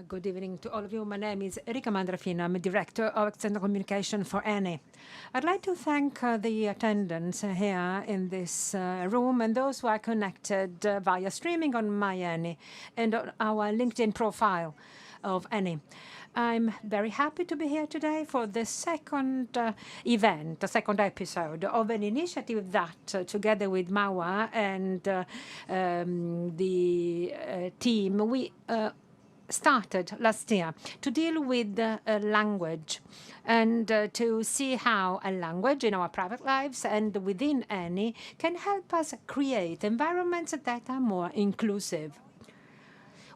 Good evening to all of you. My name is Erika Mandrafino. I'm a Director of External Communication for ENI. I'd like to thank the attendants here in this room and those who are connected via streaming on my ENI and on our LinkedIn profile of ENI. I'm very happy to be here today for the second event, the second episode of an initiative that, together with Mawa and the team, we started last year to deal with language and to see how a language in our private lives and within ENI can help us create environments that are more inclusive.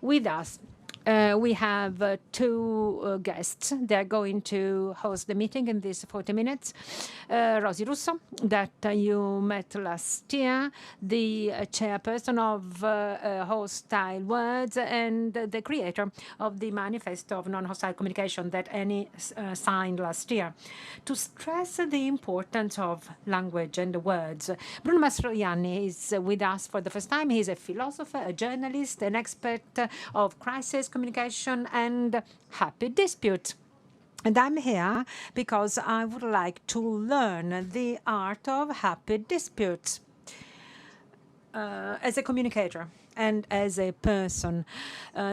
With us, we have two guests. They're going to host the meeting in these 40 minutes. Rosy Russo, that you met last year, the chairperson of Hostile Words and the creator of the manifesto of non-hostile communication that ENI signed last year. To stress the importance of language and words, Bruno Mastroianni is with us for the first time. He's a philosopher, a journalist, an expert of crisis communication and happy dispute. And I'm here because I would like to learn the art of happy disputes as a communicator and as a person.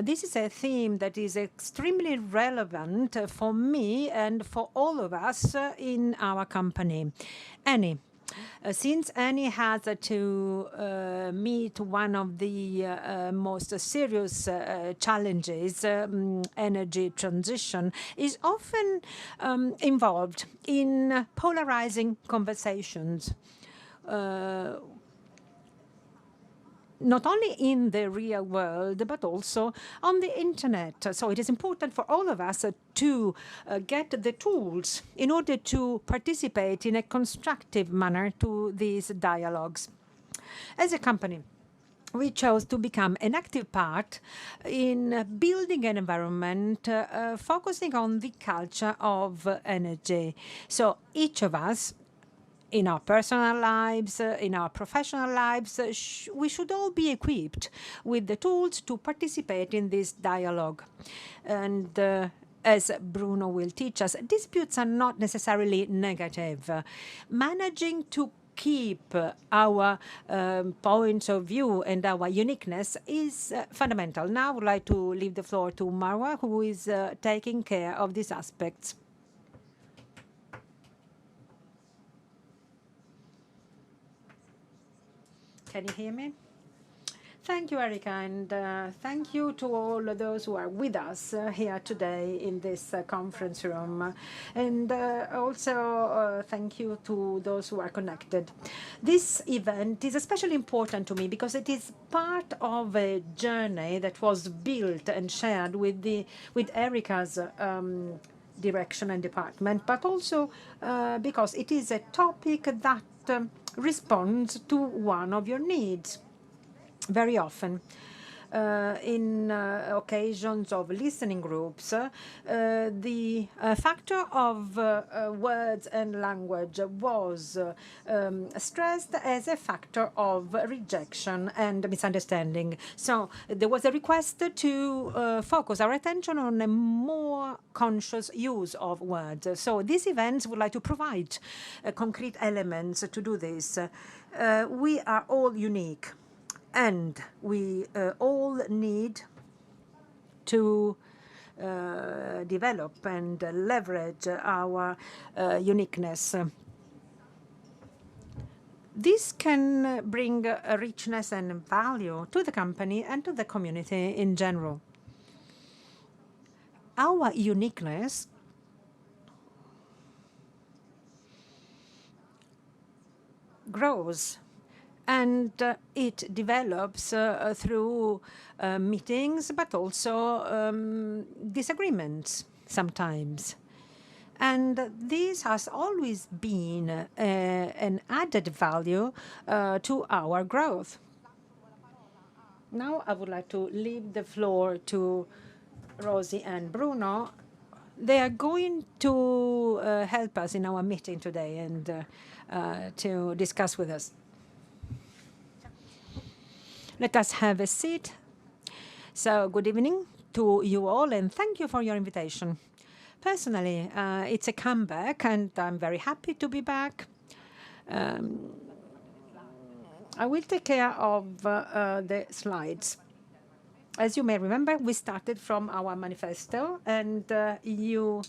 This is a theme that is extremely relevant for me and for all of us in our company. ENI. Since ENI has to meet one of the most serious challenges, energy transition, is often involved in polarizing conversations. Not only in the real world, but also on the internet. So it is important for all of us to get the tools in order to participate in a constructive manner to these dialogues. As a company, we chose to become an active part in building an environment focusing on the culture of energy. So each of us, in our personal lives, in our professional lives, we should all be equipped with the tools to participate in this dialogue. And as Bruno will teach us, disputes are not necessarily negative. Managing to keep our points of view and our uniqueness is fundamental. Now I would like to leave the floor to Marwa, who is taking care of these aspects. Can you hear me? Thank you, Erika, and thank you to all of those who are with us here today in this conference room. And also thank you to those who are connected. This event is especially important to me because it is part of a journey that was built and shared with Erika's direction and department, but also because it is a topic that responds to one of your needs very often. In occasions of listening groups, the factor of words and language was stressed as a factor of rejection and misunderstanding. So there was a request to focus our attention on a more conscious use of words. So these events would like to provide concrete elements to do this. We are all unique. And we all need to develop and leverage our uniqueness. This can bring a richness and value to the company and to the community in general. Our uniqueness grows. And it develops through meetings, but also disagreements sometimes. And this has always been an added value to our growth. Now I would like to leave the floor to Rosy and Bruno. They are going to help us in our meeting today and to discuss with us. Let us have a seat. So good evening to you all, and thank you for your invitation. Personally, it's a comeback, and I'm very happy to be back. I will take care of the slides. As you may remember, we started from our manifesto, and you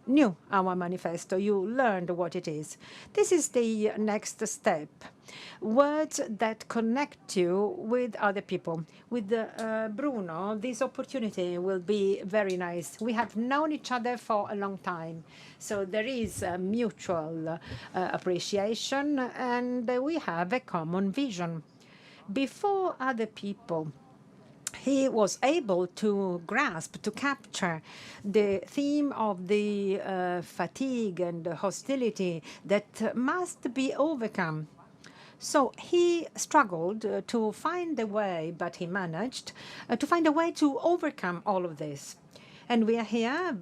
knew our manifesto. You learned what it is. This is the next step. Words that connect you with other people. With Bruno, this opportunity will be very nice. We have known each other for a long time, so there is a mutual appreciation, and we have a common vision. Before other people, he was able to grasp, to capture the theme of the fatigue and hostility that must be overcome. So he struggled to find a way, but he managed to find a way to overcome all of this. And we are here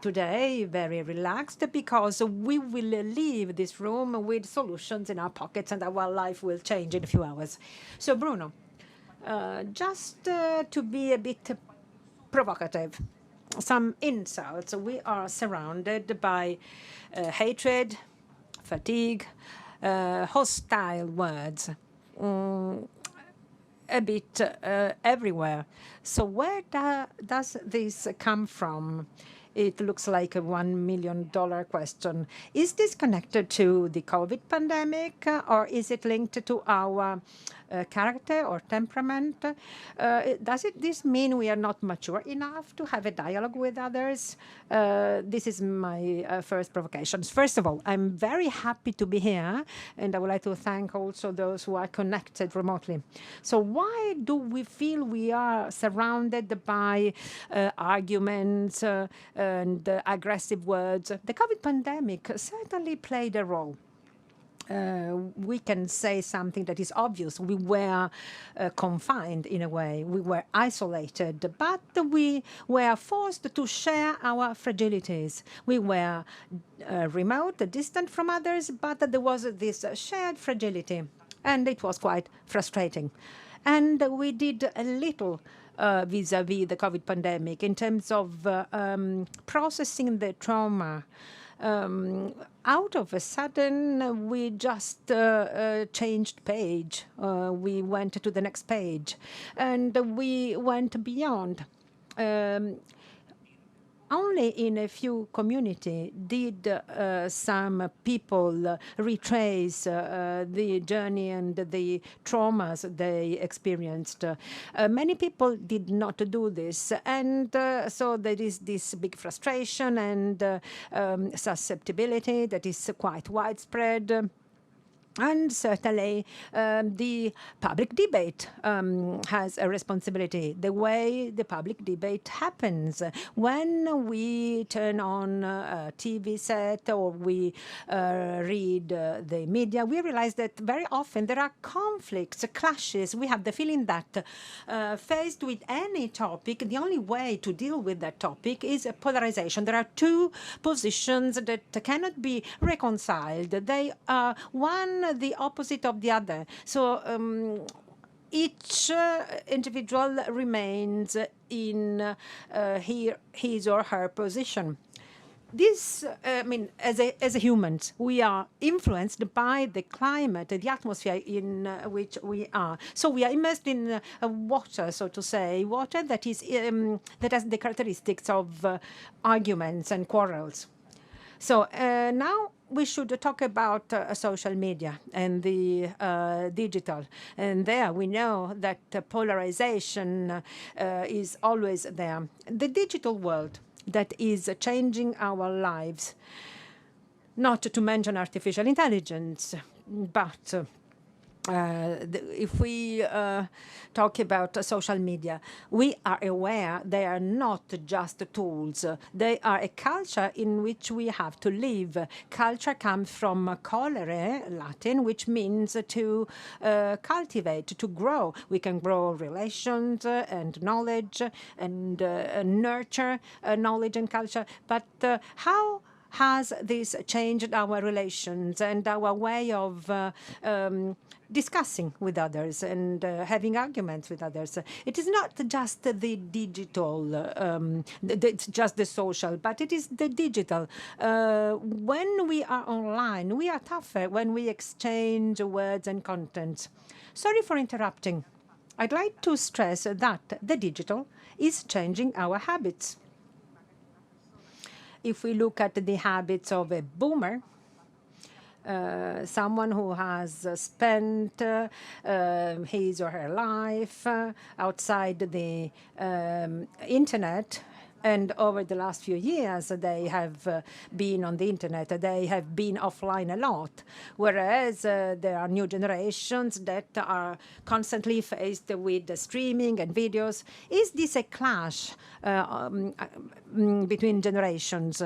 today very relaxed because we will leave this room with solutions in our pockets, and our life will change in a few hours. So Bruno, just to be a bit provocative, some insults. We are surrounded by hatred, fatigue, hostile words, a bit everywhere. So where does this come from? It looks like a $1 million question. Is this connected to the COVID pandemic, or is it linked to our character or temperament? Does this mean we are not mature enough to have a dialogue with others? This is my first provocation. First of all, I'm very happy to be here, and I would like to thank also those who are connected remotely. So why do we feel we are surrounded by arguments and aggressive words? The COVID pandemic certainly played a role. We can say something that is obvious. We were confined in a way. We were isolated, but we were forced to share our fragilities. We were remote, distant from others, but there was this shared fragility, and it was quite frustrating. And we did a little vis-à-vis the COVID pandemic in terms of processing the trauma. Out of a sudden, we just changed page. We went to the next page, and we went beyond. Only in a few communities did some people retrace the journey and the traumas they experienced. Many people did not do this, and so there is this big frustration and susceptibility that is quite widespread. And certainly the public debate has a responsibility. The way the public debate happens, when we turn on a TV set or we read the media, we realize that very often there are conflicts, clashes. We have the feeling that faced with any topic, the only way to deal with that topic is a polarization. There are two positions that cannot be reconciled. They are one the opposite of the other. So each individual remains in his or her position. This, I mean, as a humans, we are influenced by the climate, the atmosphere in which we are. So we are immersed in water, so to say, water that is that has the characteristics of arguments and quarrels. So now we should talk about social media and the digital. And there we know that polarization is always there. The digital world that is changing our lives, not to mention artificial intelligence, but if we talk about social media, we are aware they are not just tools. They are a culture in which we have to live. Culture comes from colere, Latin, which means to cultivate, to grow. We can grow relations and knowledge and nurture knowledge and culture. But how has this changed our relations and our way of discussing with others and having arguments with others? It is not just the digital, it's just the social, but it is the digital. When we are online, we are tougher when we exchange words and content. Sorry for interrupting. I'd like to stress that the digital is changing our habits. If we look at the habits of a boomer, someone who has spent his or her life outside the internet, and over the last few years, they have been on the internet. They have been offline a lot, whereas there are new generations that are constantly faced with the streaming and videos. Is this a clash between generations?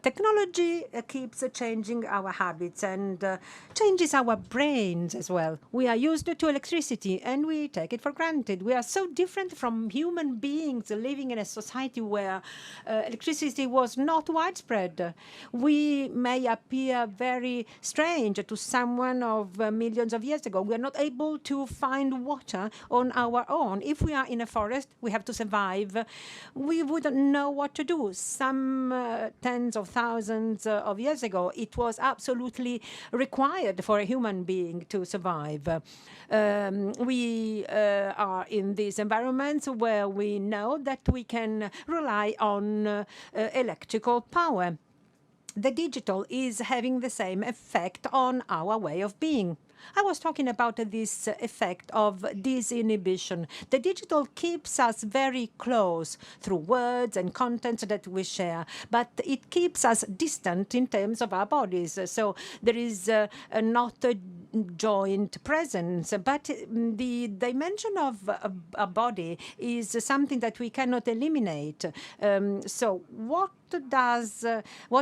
Technology keeps changing our habits and changes our brains as well. We are used to electricity and we take it for granted. We are so different from human beings living in a society where electricity was not widespread. We may appear very strange to someone of millions of years ago. We are not able to find water on our own. If we are in a forest, we have to survive. We wouldn't know what to do. Some tens of thousands of years ago, it was absolutely required for a human being to survive. We are in these environments where we know that we can rely on electrical power. The digital is having the same effect on our way of being. I was talking about this effect of disinhibition. The digital keeps us very close through words and content that we share, but it keeps us distant in terms of our bodies. So there is not a joint presence, but the dimension of a body is something that we cannot eliminate. So what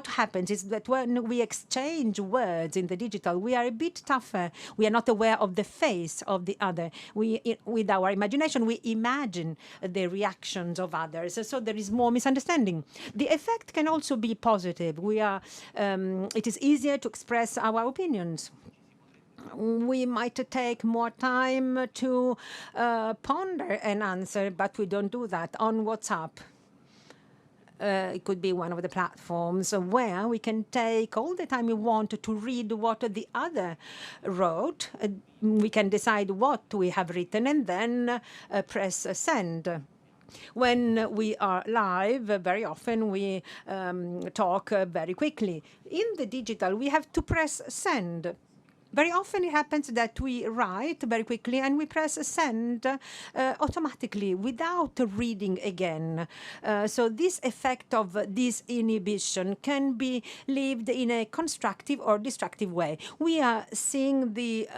happens is that when we exchange words in the digital, we are a bit tougher. We are not aware of the face of the other. With our imagination, we imagine the reactions of others. So there is more misunderstanding. The effect can also be positive. It is easier to express our opinions. We might take more time to ponder an answer, but we don't do that on WhatsApp. It could be one of the platforms where we can take all the time we want to read what the other wrote. We can decide what we have written and then press send. When we are live, very often we talk very quickly. In the digital, we have to press send. Very often it happens that we write very quickly and we press send automatically without reading again. So this effect of disinhibition can be lived in a constructive or destructive way. We are seeing the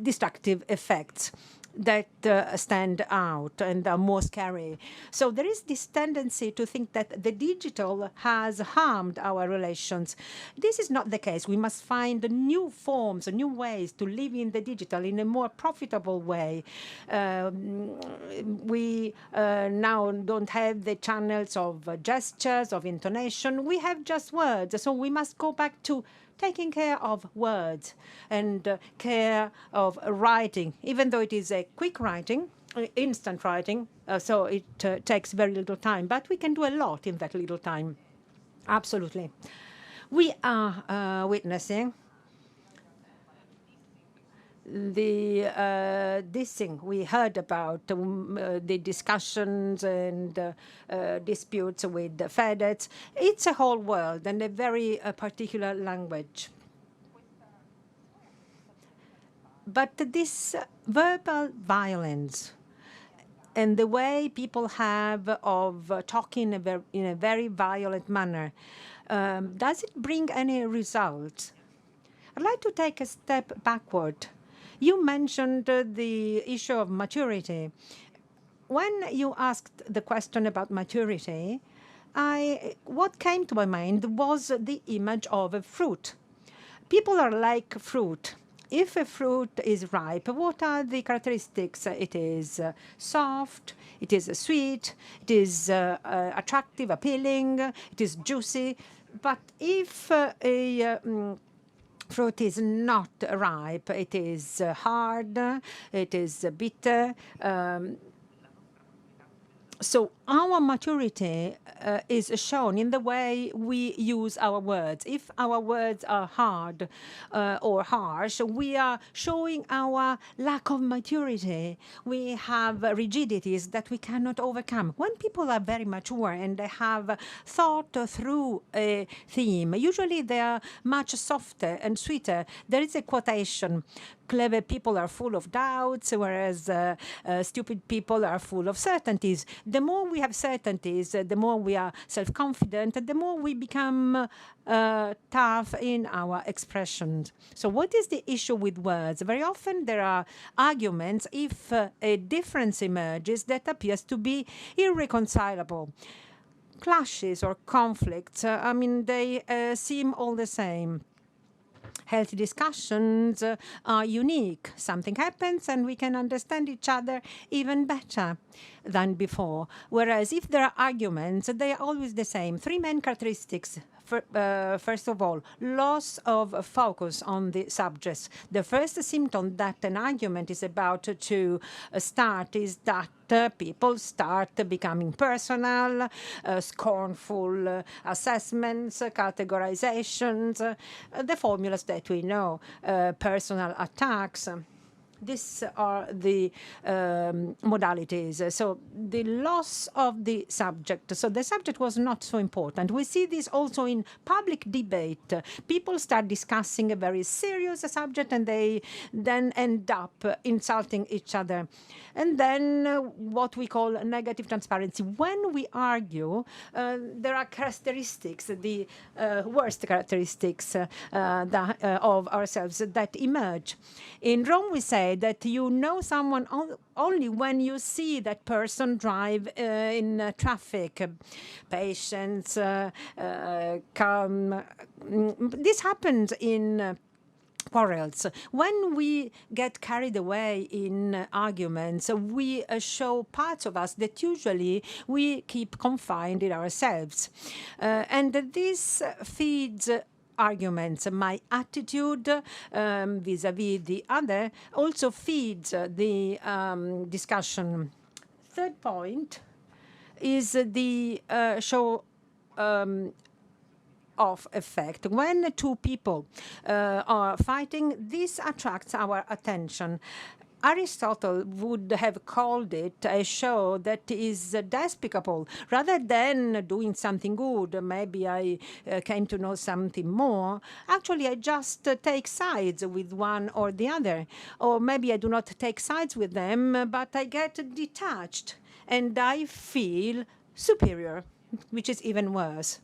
destructive effects that stand out and are more scary. So there is this tendency to think that the digital has harmed our relations. This is not the case. We must find new forms, new ways to live in the digital in a more profitable way. We now don't have the channels of gestures, of intonation. We have just words. So we must go back to taking care of words and care of writing, even though it is a quick writing, instant writing, so it takes very little time, but we can do a lot in that little time. Absolutely. We are witnessing the dissing. We heard about the discussions and disputes with the FedEx. It's a whole world and a very particular language. But this verbal violence and the way people have of talking in a very violent manner, does it bring any results? I'd like to take a step backward. You mentioned the issue of maturity. When you asked the question about maturity, what came to my mind was the image of a fruit. People are like fruit. If a fruit is ripe, what are the characteristics? It is soft, it is sweet, it is attractive, appealing, it is juicy. But if a fruit is not ripe, it is hard, it is bitter. So our maturity is shown in the way we use our words. If our words are hard or harsh, we are showing our lack of maturity. We have rigidities that we cannot overcome. When people are very mature and they have thought through a theme, usually they are much softer and sweeter. There is a quotation: clever people are full of doubts, whereas stupid people are full of certainties. The more we have certainties, the more we are self-confident, the more we become tough in our expressions. So what is the issue with words? Very often there are arguments if a difference emerges that appears to be irreconcilable. Clashes or conflicts, they seem all the same. Healthy discussions are unique. Something happens and we can understand each other even better than before. Whereas if there are arguments, they are always the same. Three main characteristics. First of all, loss of focus on the subjects. The first symptom that an argument is about to start is that people start becoming personal, scornful assessments, categorizations, the formulas that we know, personal attacks. These are the modalities. So the loss of the subject. So the subject was not so important. We see this also in public debate. People start discussing a very serious subject and they then end up insulting each other. And then what we call negative transparency. When we argue, there are characteristics, the worst characteristics of ourselves that emerge. In Rome, we say that you know someone only when you see that person drive in traffic. Patience, calm. This happens in quarrels. When we get carried away in arguments, we show parts of us that usually we keep confined in ourselves. And this feeds arguments. My attitude vis-a-vis the other also feeds the discussion. Third point is the show of effect. When two people are fighting, this attracts our attention. Aristotle would have called it a show that is despicable. Rather than doing something good, maybe I came to know something more, actually I just take sides with one or the other. Or maybe I do not take sides with them, but I get detached and I feel superior, which is even worse.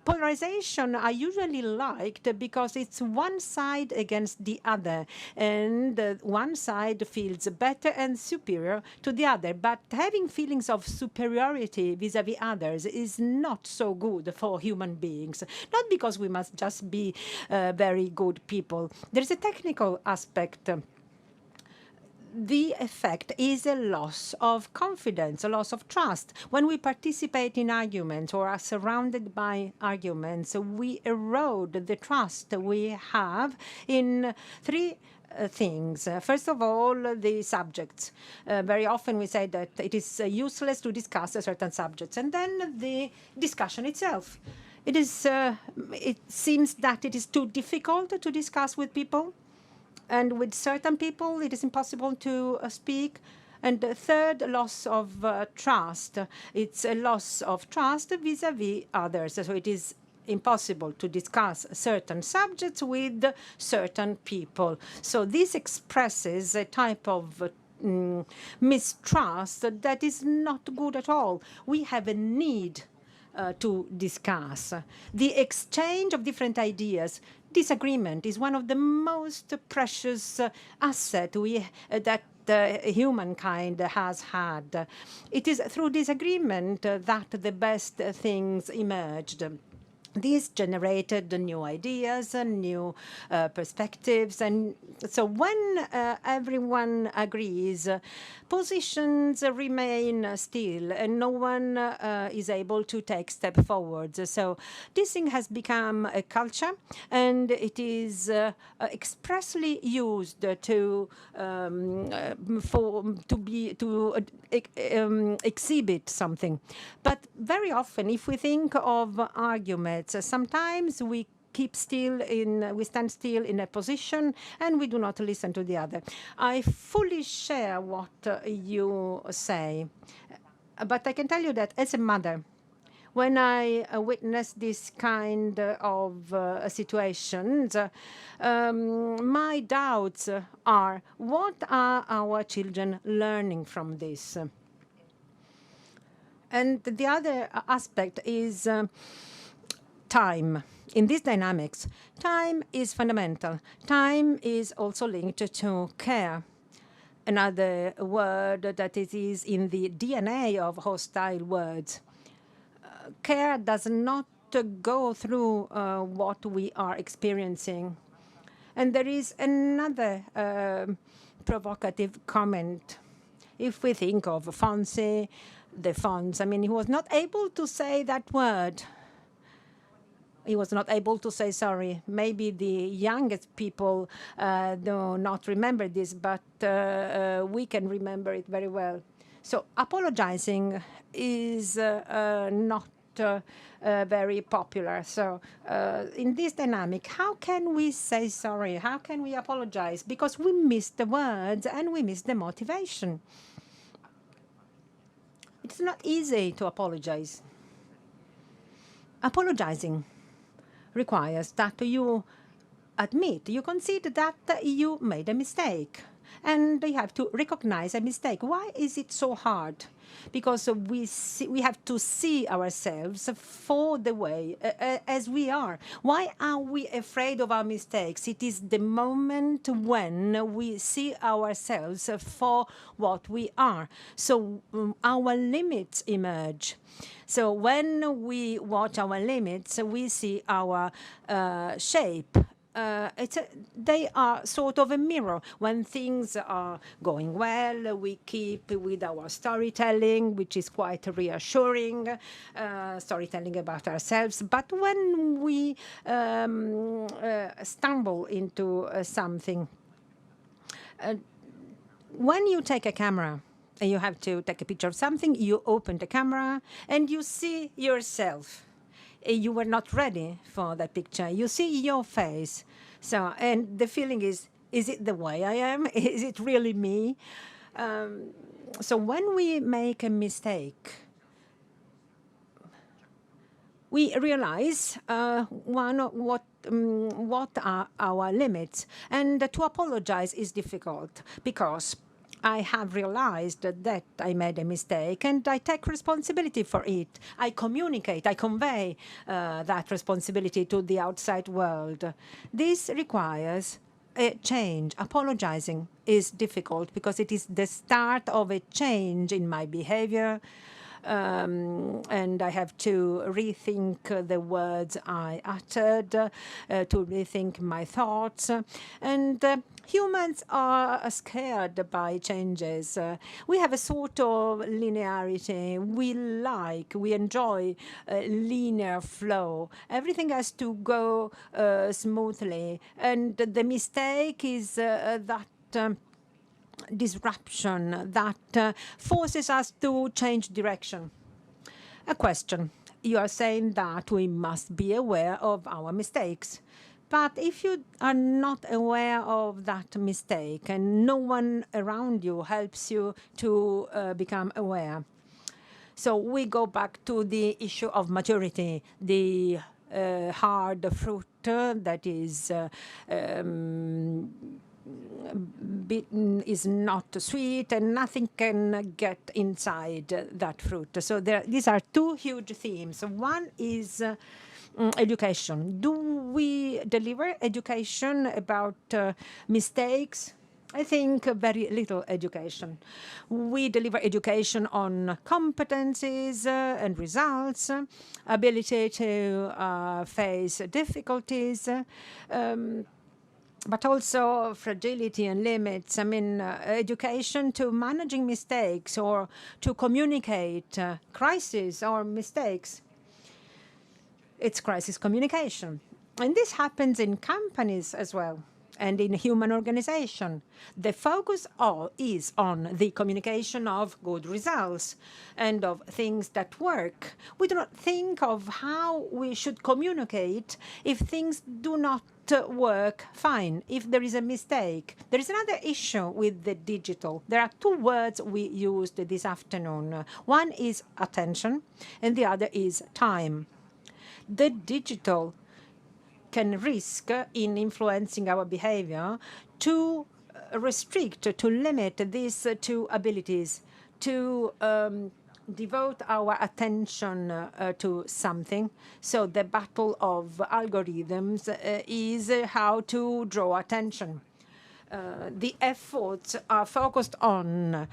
Polarization I usually liked because it's one side against the other, and one side feels better and superior to the other. But having feelings of superiority vis-a-vis others is not so good for human beings. Not because we must just be very good people. There's a technical aspect. The effect is a loss of confidence, a loss of trust. When we participate in arguments or are surrounded by arguments, we erode the trust we have in three things. First of all, the subjects. Very often we say that it is useless to discuss a certain subjects. And then the discussion itself. It seems that it is too difficult to discuss with people. And with certain people, it is impossible to speak. And the third, loss of trust. It's a loss of trust vis-a-vis others. So it is impossible to discuss certain subjects with certain people. So this expresses a type of mistrust that is not good at all. We have a need to discuss. The exchange of different ideas. Disagreement is one of the most precious assets that humankind has had. It is through disagreement that the best things emerged. This generated the new ideas and new perspectives. And so when everyone agrees, positions remain still and no one is able to take step forward. So this thing has become a culture, and it is expressly used to exhibit something. But very often, if we think of arguments, sometimes we stand still in a position and we do not listen to the other. I fully share what you say, but I can tell you that as a mother, when I witness this kind of situations, my doubts are, what are our children learning from this? And the other aspect is time. In these dynamics, time is fundamental. Time is also linked to care. Another word that it is in the DNA of hostile words. Care does not go through what we are experiencing. And there is another provocative comment. If we think of Fonsi, the Fons, I mean, he was not able to say that word. He was not able to say sorry. Maybe the youngest people do not remember this, but we can remember it very well. So apologizing is not very popular. So in this dynamic, how can we say sorry? How can we apologize? Because we miss the words and we miss the motivation. It's not easy to apologize. Apologizing requires that you admit, you concede that you made a mistake. And you have to recognize a mistake. Why is it so hard? Because we have to see ourselves for the way as we are. Why are we afraid of our mistakes? It is the moment when we see ourselves for what we are. So our limits emerge. So when we watch our limits, we see our shape. They are sort of a mirror. When things are going well, we keep with our storytelling, which is quite reassuring, storytelling about ourselves. But when we stumble into something, when you take a camera and you have to take a picture of something, you open the camera and you see yourself. You were not ready for that picture. You see your face. So, and the feeling is it the way I am? Is it really me? So when we make a mistake, we realize what are our limits. And to apologize is difficult because I have realized that I made a mistake and I take responsibility for it. I communicate, I convey that responsibility to the outside world. This requires a change. Apologizing is difficult because it is the start of a change in my behavior. And I have to rethink the words I uttered, to rethink my thoughts. And humans are scared by changes. We have a sort of linearity. We enjoy a linear flow. Everything has to go smoothly. And the mistake is that disruption that forces us to change direction. A question. You are saying that we must be aware of our mistakes. But if you are not aware of that mistake and no one around you helps you to become aware. So we go back to the issue of maturity, the hard fruit that is bitten is not sweet and nothing can get inside that fruit. So these are two huge themes. One is education. Do we deliver education about mistakes? I think very little education. We deliver education on competencies and results, ability to face difficulties, but also fragility and limits. I mean, education to managing mistakes or to communicate crises or mistakes. It's crisis communication. And this happens in companies as well and in human organization. The focus is on the communication of good results and of things that work. We do not think of how we should communicate if things do not work fine, if there is a mistake. There is another issue with the digital. There are two words we used this afternoon. One is attention, and the other is time. The digital can risk in influencing our behavior to restrict, to limit these two abilities, to devote our attention to something. So the battle of algorithms is how to draw attention. The efforts are focused on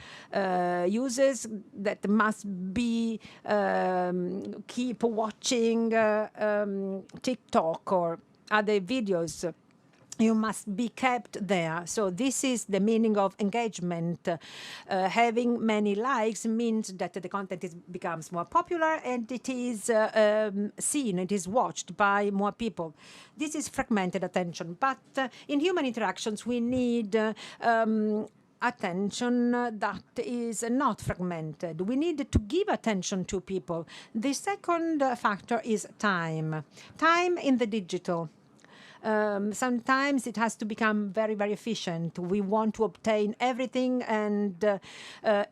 users that must be keep watching TikTok or other videos. You must be kept there. So this is the meaning of engagement. Having many likes means that the content becomes more popular and it is seen, it is watched by more people. This is fragmented attention. But in human interactions, we need attention that is not fragmented. We need to give attention to people. The second factor is time. Time in the digital. Sometimes it has to become very, very efficient. We want to obtain everything and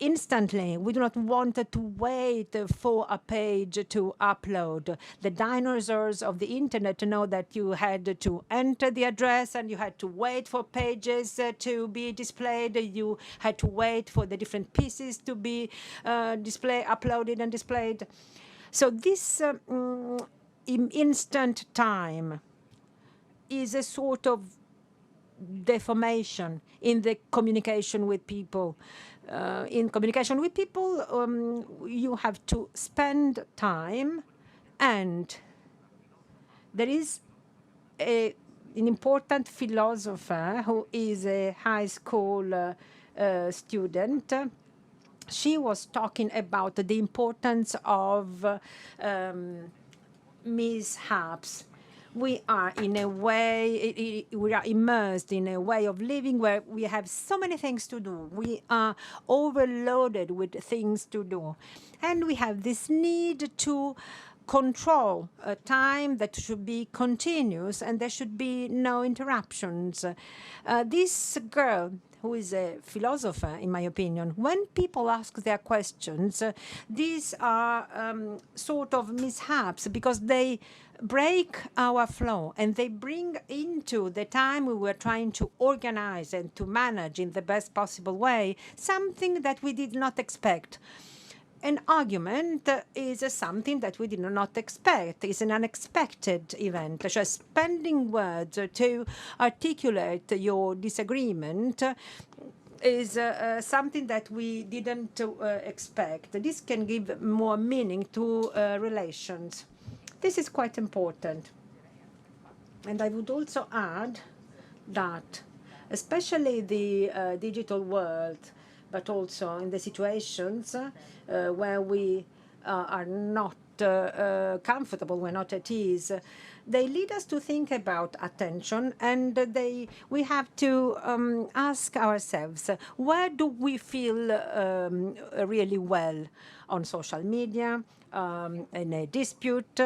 instantly. We do not want to wait for a page to upload. The dinosaurs of the internet know that you had to enter the address and you had to wait for pages to be displayed. You had to wait for the different pieces to be uploaded and displayed. So this instant time is a sort of deformation in the communication with people. In communication with people, you have to spend time, and there is an important philosopher who is a high school student. She was talking about the importance of mishaps. We are in a way, we are immersed in a way of living where we have so many things to do. We are overloaded with things to do. And we have this need to control a time that should be continuous and there should be no interruptions. This girl, who is a philosopher, in my opinion, when people ask their questions, these are sort of mishaps because they break our flow and they bring into the time we were trying to organize and to manage in the best possible way something that we did not expect. An argument is something that we did not expect. It's an unexpected event. So spending words to articulate your disagreement is something that we didn't expect. This can give more meaning to relations. This is quite important. And I would also add that, especially the digital world, but also in the situations where we are not comfortable, we're not at ease, they lead us to think about attention, and we have to ask ourselves, where do we feel really well? On social media, in a dispute.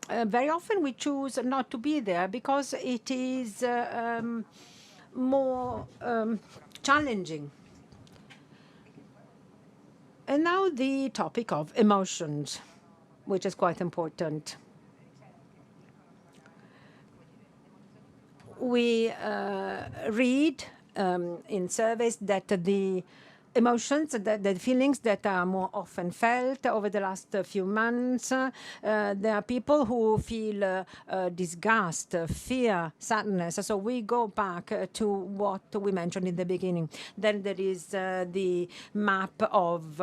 Very often we choose not to be there because it is more challenging. And now the topic of emotions, which is quite important. We read in surveys that the emotions, the feelings that are more often felt over the last few months. There are people who feel disgust, fear, sadness. So we go back to what we mentioned in the beginning. Then there is the map of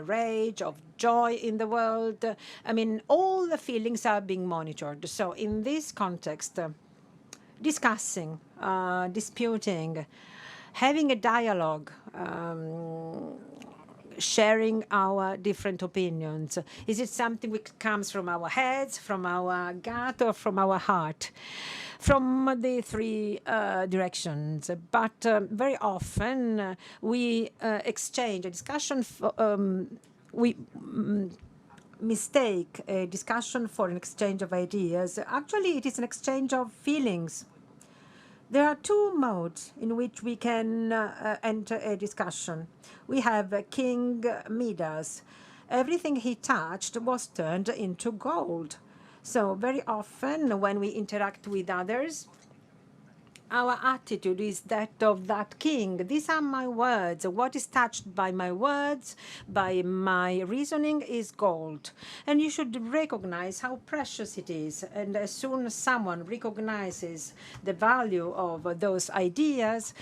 rage, of joy in the world. I mean, all the feelings are being monitored. So in this context, discussing, disputing, having a dialogue, sharing our different opinions. Is it something which comes from our heads, from our gut, or from our heart? From the three directions. But very often we exchange a discussion, we mistake a discussion for an exchange of ideas. Actually, it is an exchange of feelings. There are two modes in which we can enter a discussion. We have King Midas. Everything he touched was turned into gold. So very often when we interact with others, our attitude is that of that king. These are my words. What is touched by my words, by my reasoning, is gold. And you should recognize how precious it is. And as soon as someone recognizes the value of those ideas,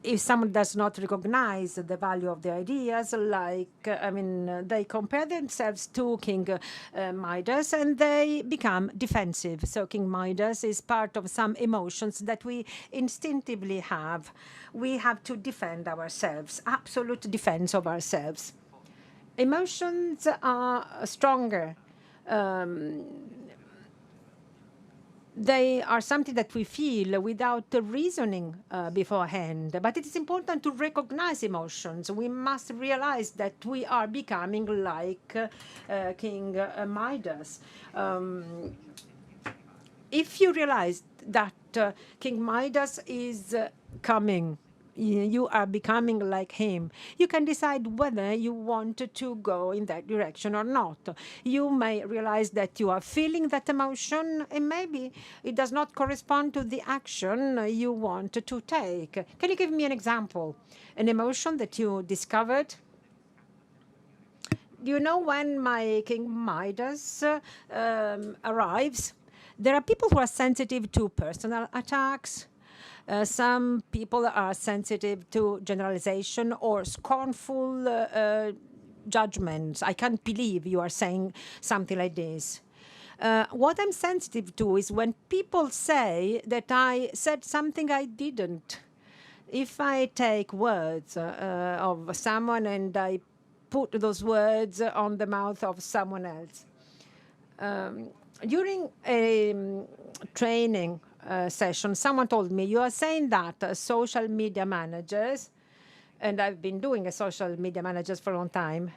if someone does not recognize the value of the ideas, they compare themselves to King Midas and they become defensive. So King Midas is part of some emotions that we instinctively have. We have to defend ourselves, absolute defense of ourselves. Emotions are stronger. They are something that we feel without reasoning beforehand. But it is important to recognize emotions. We must realize that we are becoming like King Midas. If you realize that King Midas is coming, you are becoming like him, you can decide whether you want to go in that direction or not. You may realize that you are feeling that emotion and maybe it does not correspond to the action you want to take. Can you give me an example? An emotion that you discovered? You know, when my King Midas arrives, there are people who are sensitive to personal attacks. Some people are sensitive to generalization or scornful judgments. I can't believe you are saying something like this. What I'm sensitive to is when people say that I said something I didn't. If I take words of someone and I put those words on the mouth of someone else. During a training session, someone told me, you are saying that social media managers, and I've been doing a social media managers for a long time,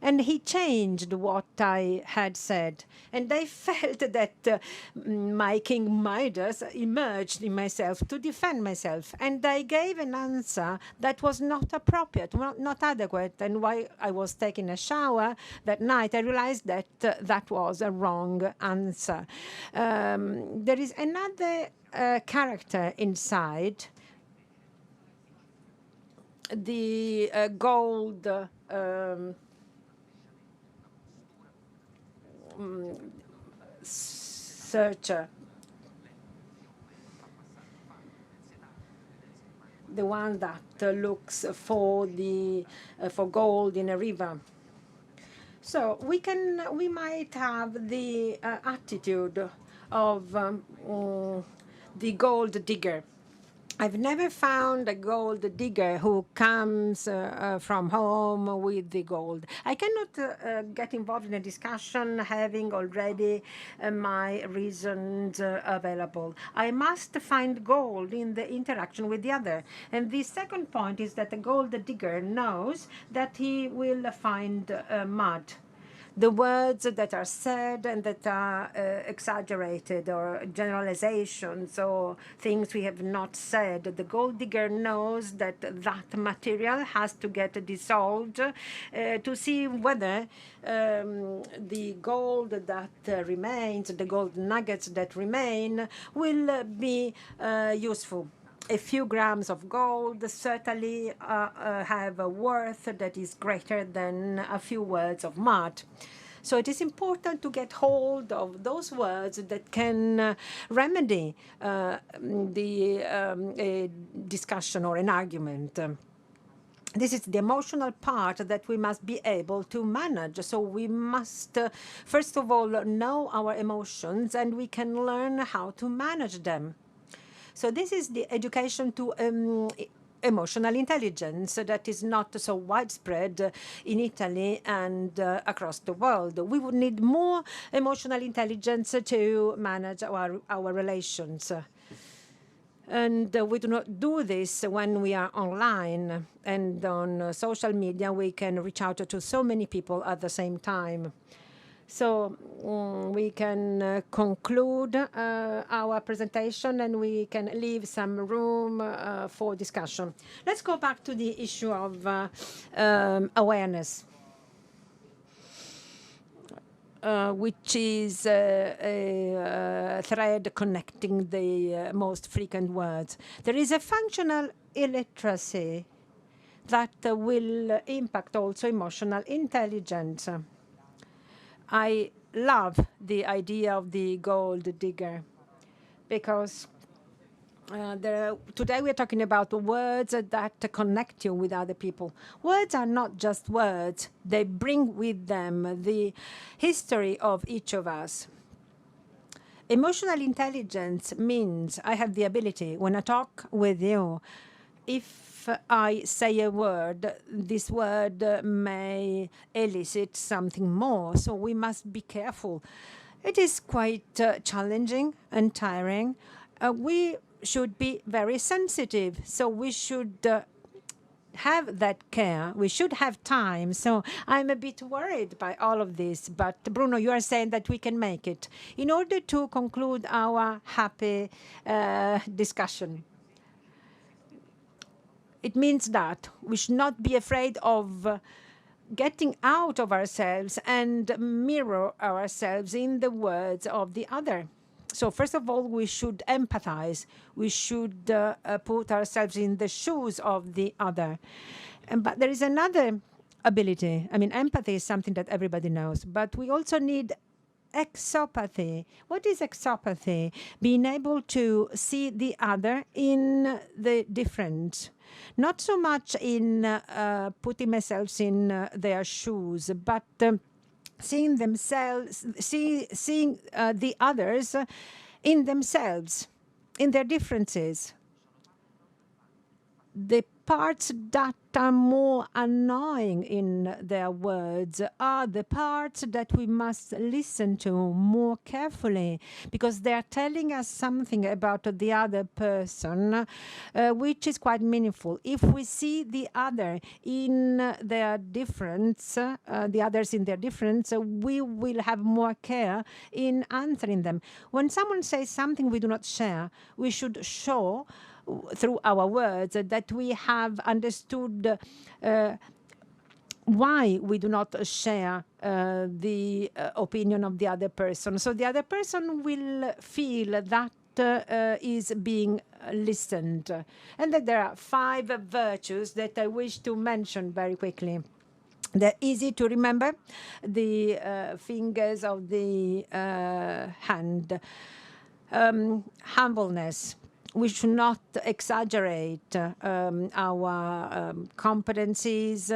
and he changed what I had said. And I felt that my King Midas emerged in myself to defend myself. And I gave an answer that was not appropriate, not adequate. And while I was taking a shower that night, I realized that that was a wrong answer. There is another character inside, the gold searcher, the one that looks for gold in a river. So we might have the attitude of the gold digger. I've never found a gold digger who comes from home with the gold. I cannot get involved in a discussion having already my reasons available. I must find gold in the interaction with the other. And the second point is that the gold digger knows that he will find mud. The words that are said and that are exaggerated or generalizations or things we have not said. The gold digger knows that that material has to get dissolved to see whether the gold that remains, the gold nuggets that remain, will be useful. a few grams of gold certainly have a worth that is greater than a few words of mud. So it is important to get hold of those words that can remedy a discussion or an argument. This is the emotional part that we must be able to manage. So we must, first of all, know our emotions, and we can learn how to manage them. So this is the education to emotional intelligence that is not so widespread in Italy and across the world. We would need more emotional intelligence to manage our relations. And we do not do this when we are online and on social media. We can reach out to so many people at the same time. So we can conclude our presentation, and we can leave some room for discussion. Let's go back to the issue of awareness. Which is a thread connecting the most frequent words. There is a functional illiteracy that will impact also emotional intelligence. I love the idea of the gold digger because today we're talking about words that connect you with other people. Words are not just words. They bring with them the history of each of us. Emotional intelligence means I have the ability, when I talk with you, if I say a word, this word may elicit something more. So we must be careful. It is quite challenging and tiring. We should be very sensitive. So we should have that care. We should have time. So I'm a bit worried by all of this. But Bruno, you are saying that we can make it. In order to conclude our happy discussion, it means that we should not be afraid of getting out of ourselves and mirror ourselves in the words of the other. So first of all, we should empathize. We should put ourselves in the shoes of the other. But there is another ability. I mean, empathy is something that everybody knows, but we also need exopathy. What is exopathy? Being able to see the other in the different. Not so much in putting myself in their shoes, but seeing themselves, seeing the others in themselves, in their differences. The parts that are more annoying in their words are the parts that we must listen to more carefully, because they are telling us something about the other person, which is quite meaningful. If we see the other in their difference, the others in their difference, we will have more care in answering them. When someone says something we do not share, we should show through our words that we have understood why we do not share the opinion of the other person. So the other person will feel that is being listened. And that there are 5 virtues that I wish to mention very quickly. They're easy to remember, the fingers of the hand. Humbleness. We should not exaggerate our competencies.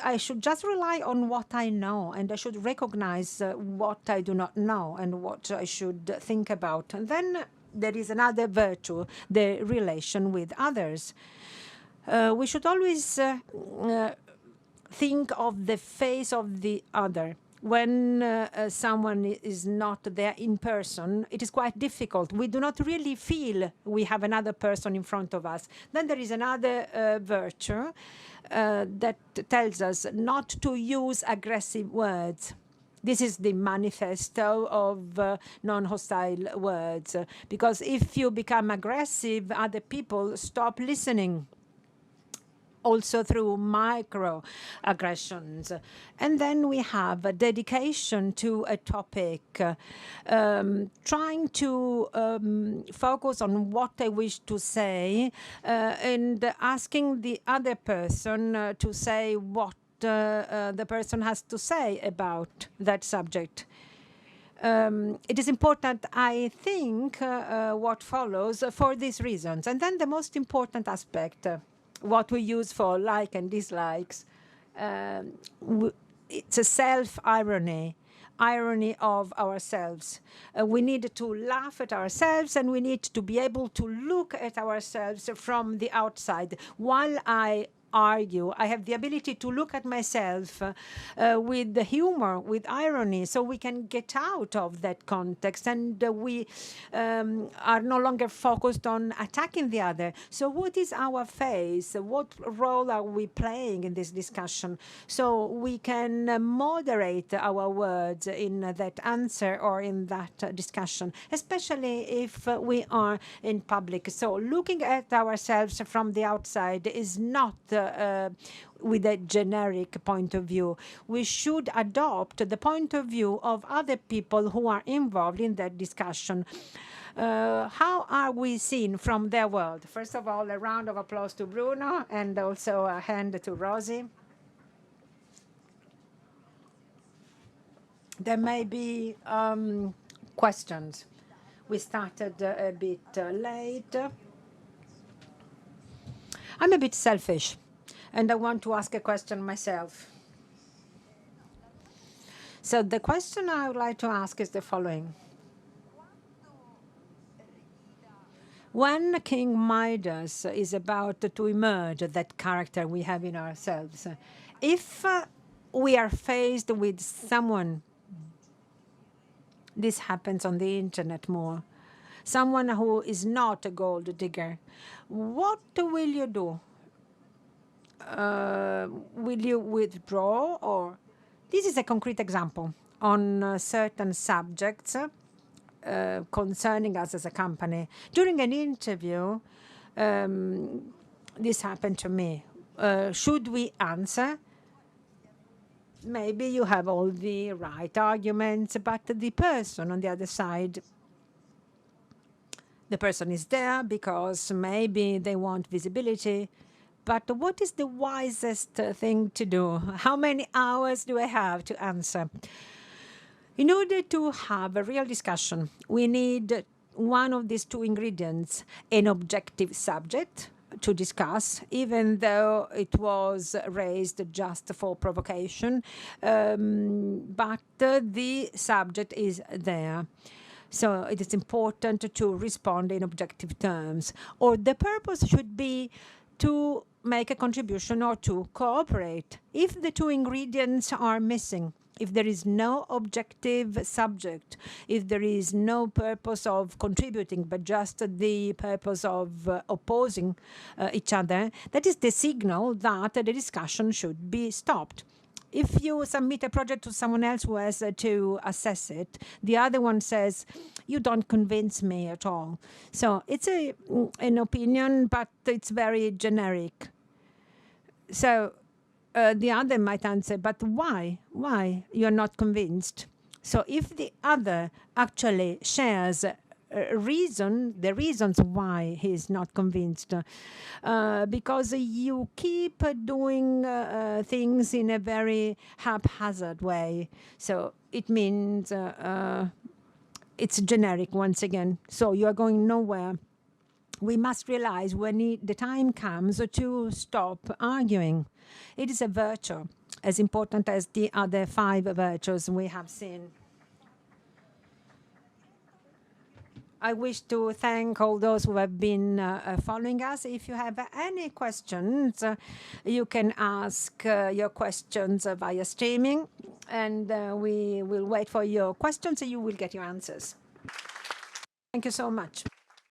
I should just rely on what I know, and I should recognize what I do not know and what I should think about. And then there is another virtue, the relation with others. We should always think of the face of the other. When someone is not there in person, it is quite difficult. We do not really feel we have another person in front of us. Then there is another virtue that tells us not to use aggressive words. This is the manifesto of non-hostile words. Because if you become aggressive, other people stop listening. also through microaggressions. And then we have a dedication to a topic, trying to focus on what I wish to say, and asking the other person to say what the person has to say about that subject. It is important, I think, what follows for these reasons. And then the most important aspect, what we use for like and dislikes, it's a self-irony, irony of ourselves. We need to laugh at ourselves, and we need to be able to look at ourselves from the outside. While I argue, I have the ability to look at myself with the humor, with irony, so we can get out of that context, and we are no longer focused on attacking the other. So what is our face? What role are we playing in this discussion? So we can moderate our words in that answer or in that discussion, especially if we are in public. So looking at ourselves from the outside is not with a generic point of view. We should adopt the point of view of other people who are involved in that discussion. How are we seen from their world? First of all, a round of applause to Bruno, and also a hand to Rosy. There may be questions. We started a bit late. I'm a bit selfish, and I want to ask a question myself. So the question I would like to ask is the following. When King Midas is about to emerge, that character we have in ourselves, if we are faced with someone, this happens on the internet more, someone who is not a gold digger, what will you do? Will you withdraw? Or this is a concrete example on certain subjects concerning us as a company. During an interview, this happened to me. Should we answer? Maybe you have all the right arguments, but the person on the other side, the person is there because maybe they want visibility. But what is the wisest thing to do? How many hours do I have to answer? In order to have a real discussion, we need one of these two ingredients, an objective subject to discuss, even though it was raised just for provocation, but the subject is there. So it is important to respond in objective terms. Or the purpose should be to make a contribution or to cooperate. If the two ingredients are missing, if there is no objective subject, if there is no purpose of contributing, but just the purpose of opposing each other, that is the signal that the discussion should be stopped. If you submit a project to someone else who has to assess it, the other one says, you don't convince me at all. So it's an opinion, but it's very generic. So the other might answer, but why? Why you're not convinced? So if the other actually shares the reasons why he's not convinced, because you keep doing things in a very haphazard way. So it means it's generic once again. So you are going nowhere. We must realize when the time comes to stop arguing. It is a virtue as important as the other 5 virtues we have seen. I wish to thank all those who have been following us. If you have any questions, you can ask your questions via streaming, and we will wait for your questions and you will get your answers. Thank you so much.